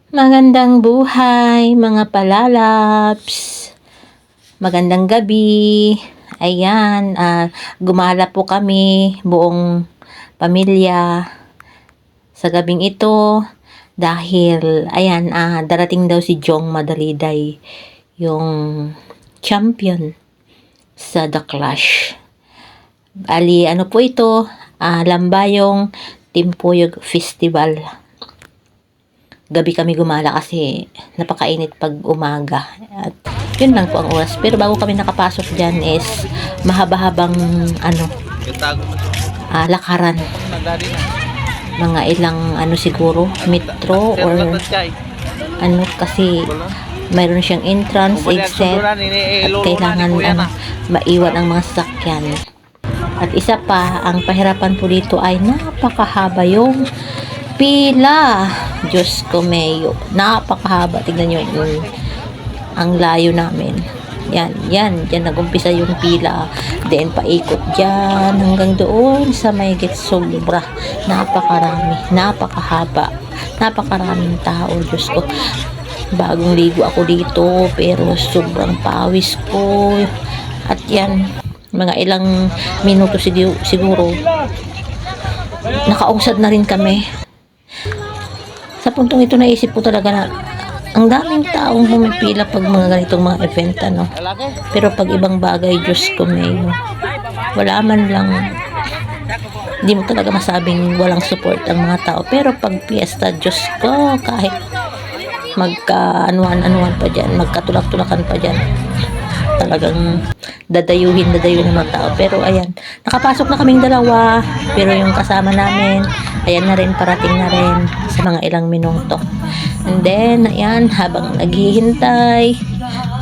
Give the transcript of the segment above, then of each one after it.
Magandang buhay mga palalaps. Magandang gabi. Ayan, gumala po kami buong pamilya sa gabing ito dahil ayan, darating daw si Jong Madaliday, yung champion sa The Clash. Ali, ano po ito? Lambayong Timpuyog Festival. Gabi kami gumala kasi napakainit pag umaga. At yun lang po ang oras. Pero bago kami nakapasok dyan is mahaba-habang lakaran. Mga ilang siguro, metro or kasi mayroon siyang entrance, exit at kailangan maiwan ang mga sasakyan. At isa pa, ang pahirapan po dito ay napakahaba yung pila. Diyos ko, Mayo. Napakahaba. Tignan nyo ang layo namin. Yan. Diyan nag-umpisa yung pila. Then, paikot dyan hanggang doon sa may sobra. Napakarami. Napakahaba. Napakaraming tao. Diyos ko. Bagong ligo ako dito. Pero sobrang pawis ko. At yan, mga ilang minuto siguro nakausad na rin kami. Sa puntong ito naisip ko talaga na ang daming taong pumipila pag mga ganitong mga event pero pag ibang bagay, Diyos ko, Mayo, wala man lang, hindi mo talaga masabing walang support ang mga tao. Pero pag fiesta, Diyos ko, kahit magka-anuan pa dyan, magkatulak-tulakan pa dyan, talagang dadayuhin ng mga tao. Pero ayan, nakapasok na kaming dalawa, pero yung kasama namin ayan na rin, parating na rin sa mga ilang minuto. And then ayan, habang naghihintay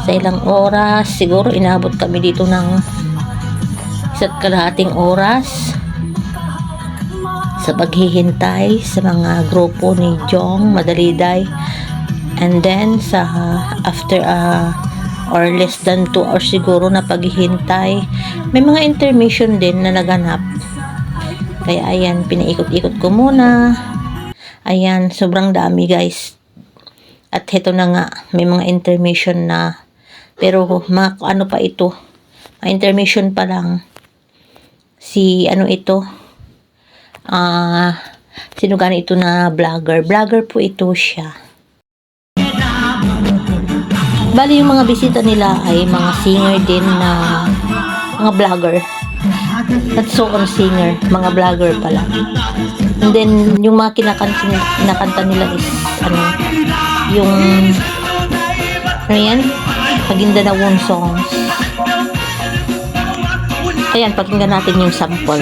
sa ilang oras, siguro inabot kami dito ng 1.5 oras sa paghihintay sa mga grupo ni Jong Madaliday. And then sa after or less than 2 hours siguro na paghihintay, may mga intermission din na naganap. Kaya ayan, pinaikot-ikot ko muna. Ayan, sobrang dami guys. At heto na nga, may mga intermission na. Pero mga ano pa ito, intermission pa lang. Si ito, sino gani ito na vlogger po ito siya. Bali yung mga bisita nila ay mga singer din na mga vlogger. At so on singer, mga vlogger pala. And then yung mga kinakanta nila is yung yan, Maguindanao songs. Ayan, pakinggan natin yung sample.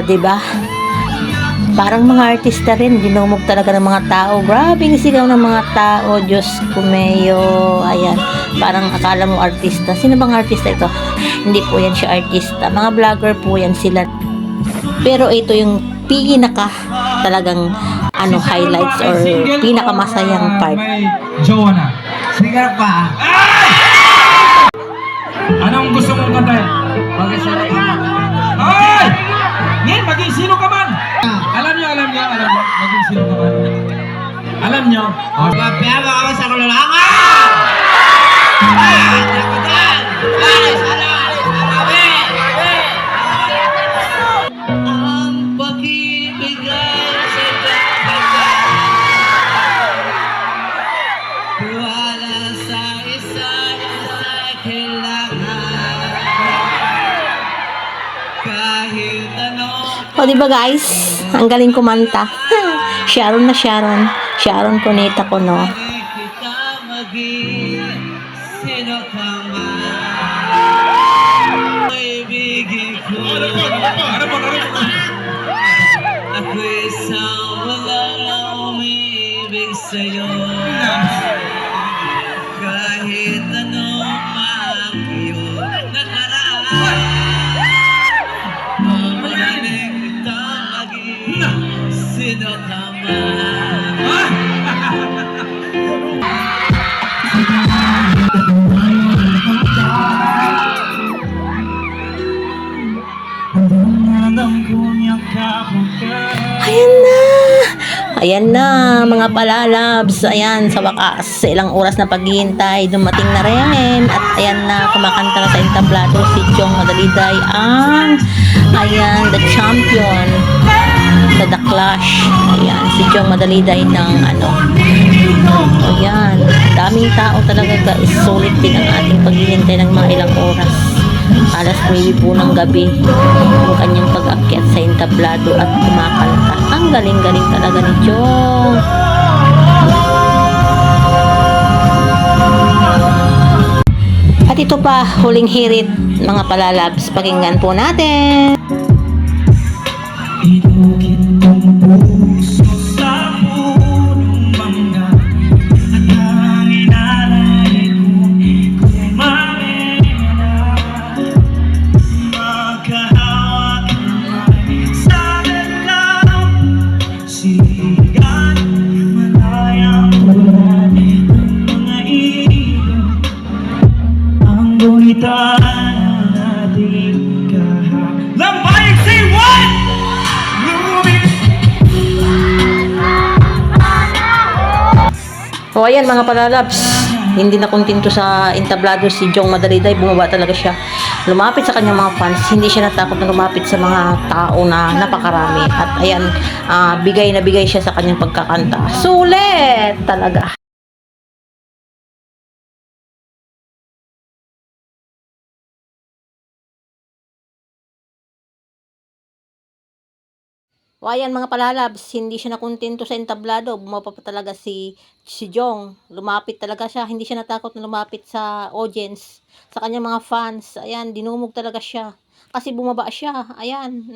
Diba? Parang mga artista rin, dinumog talaga ng mga tao. Grabe yung sigaw ng mga tao. Diyos ko, Mayo. Ayan, parang akala mo artista. Sino bang artista ito? Hindi po yan siya artista. Mga vlogger po yan sila. Pero ito yung pinaka talagang highlights or pinakamasayang part. Jonah, sigar pa. Anong gusto mong kantahin? Bakit sila ay! Ngayon, maging sino ka man? Alam nyo, maging sino ka man? Alam nyo? Piyama ka ba sa kululanga? Ako dyan! Alis! Ang pag-ibig ay sadya wala sa isa kailangan kahit ano. Diba guys? Ang galing kumanta. Sharon na Sharon. Sharon Cuneta ko, no? Kita maging sino ka man. Ayan na, mga palalabs. Ayan, sa wakas, sa ilang oras na paghihintay, dumating na rin. At ayan na, kumakanta na sa entablado si Chong Madaliday ang, ayan, the champion sa The Clash. Ayan, si Chong Madaliday ng ayan, daming tao talaga guys. Sulit din ang ating paghihintay ng mga ilang oras. Alas 9 po ng gabi yung kanyang pag-akyat sa entablado at kumakanta. Ang galing-galing talaga ni Chong. At ito pa, huling hirit mga palalabs. Pakinggan po natin. Inukit kong puso sa punong mangga at ang inalay kong mamena magkahawak kamay sa galaw sigat malayang tulad ng mga ilog ang gunitan ng ating kahalambay. Say what? O ayan mga palalabs, hindi na kontento sa entablado si Chong Madaliday, bumaba talaga siya. Lumapit sa kanyang mga fans, hindi siya natakot na lumapit sa mga tao na napakarami. At ayan, bigay na bigay siya sa kanyang pagkakanta. Sulit talaga. O ayan mga palalabs, hindi siya nakontento sa entablado. Bumaba pa talaga si Jong. Lumapit talaga siya. Hindi siya natakot na lumapit sa audience, sa kanyang mga fans. Ayan, dinumog talaga siya. Kasi bumaba siya. Ayan.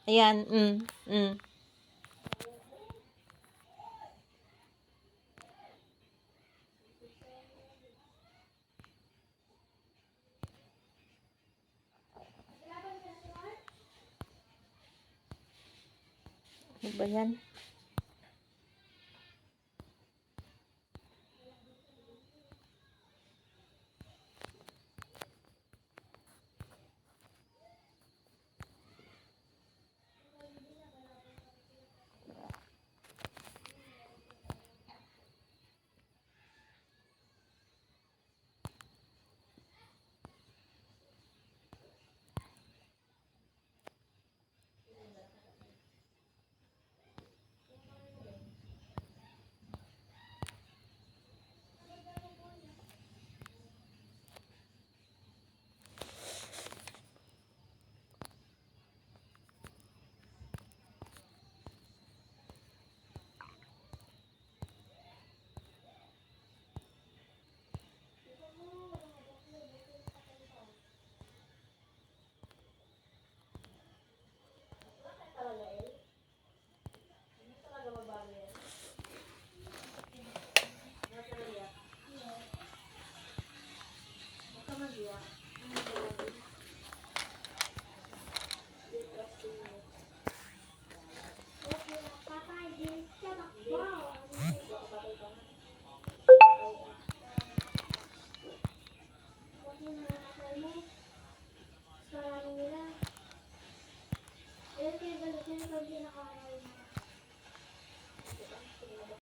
Ayan. Ano ba yan?